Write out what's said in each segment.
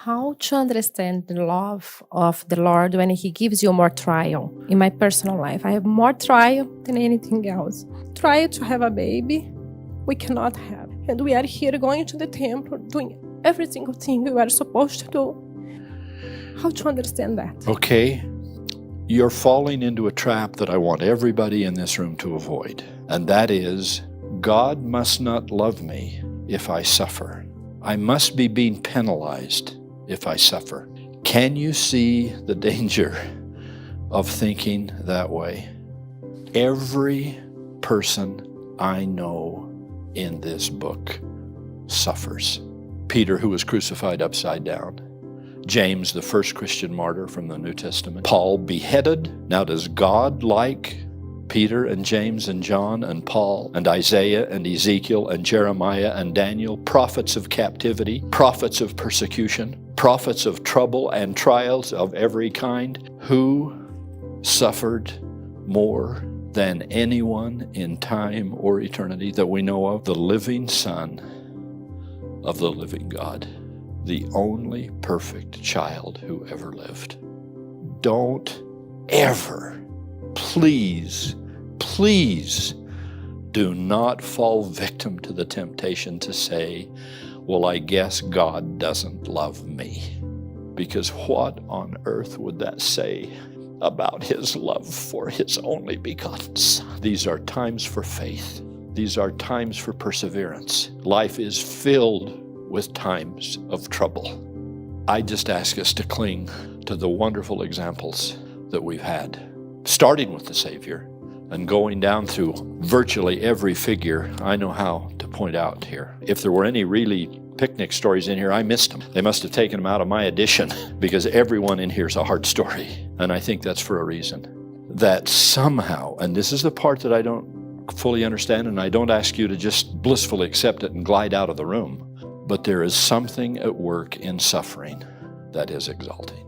how to understand the love of the Lord when He gives you more trial. In my personal life, I have more trial than anything else. Trial to have a baby, we cannot have. And we are here going to the temple, doing every single thing we are supposed to do. How to understand that? Okay, you're falling into a trap that I want everybody in this room to avoid. And that is, God must not love me if I suffer. I must be being penalized if I suffer. Can you see the danger of thinking that way? Every person I know in this book suffers. Peter, who was crucified upside down. James, the first Christian martyr from the New Testament. Paul, beheaded. Now, does God like Peter and James and John and Paul and Isaiah and Ezekiel and Jeremiah and Daniel, prophets of captivity, prophets of persecution, prophets of trouble and trials of every kind, who suffered more than anyone in time or eternity that we know of? The living Son of the living God, the only perfect child who ever lived. Don't ever, please do not fall victim to the temptation to say, well, I guess God doesn't love me. Because what on earth would that say about His love for His only begotten Son? These are times for faith. These are times for perseverance. Life is filled with times of trouble. I just ask us to cling to the wonderful examples that we've had, starting with the Savior and going down through virtually every figure I know how to point out here. If there were any really picnic stories in here, I missed them. They must have taken them out of my edition, because everyone in here is a hard story. And I think that's for a reason. That somehow, and this is the part that I don't fully understand, and I don't ask you to just blissfully accept it and glide out of the room, but there is something at work in suffering that is exalting.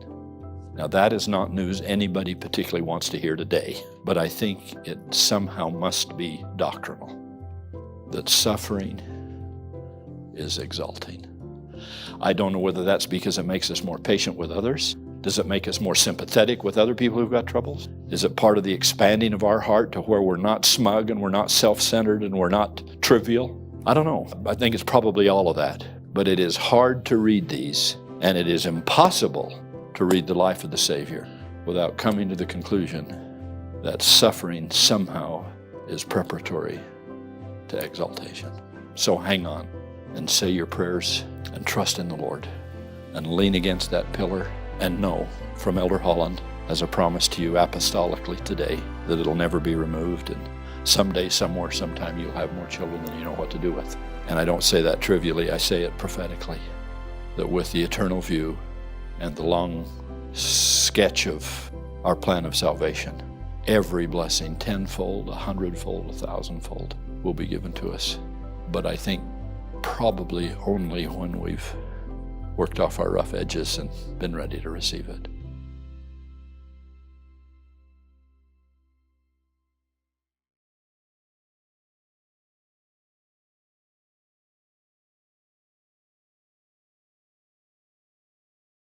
Now, that is not news anybody particularly wants to hear today, but I think it somehow must be doctrinal, that suffering is exalting. I don't know whether that's because it makes us more patient with others. Does it make us more sympathetic with other people who've got troubles? Is it part of the expanding of our heart to where we're not smug and we're not self-centered and we're not trivial? I don't know. I think it's probably all of that. But it is hard to read these, and it is impossible to read the life of the Savior without coming to the conclusion that suffering somehow is preparatory to exaltation. So hang on and say your prayers and trust in the Lord and lean against that pillar and know from Élder Holland, as a promise to you apostolically today, that it'll never be removed, and someday, somewhere, sometime you'll have more children than you know what to do with. And I don't say that trivially, I say it prophetically, that with the eternal view and the long sketch of our plan of salvation, every blessing, 10-fold, 100-fold, 1,000-fold, will be given to us. But I think probably only when we've worked off our rough edges and been ready to receive it.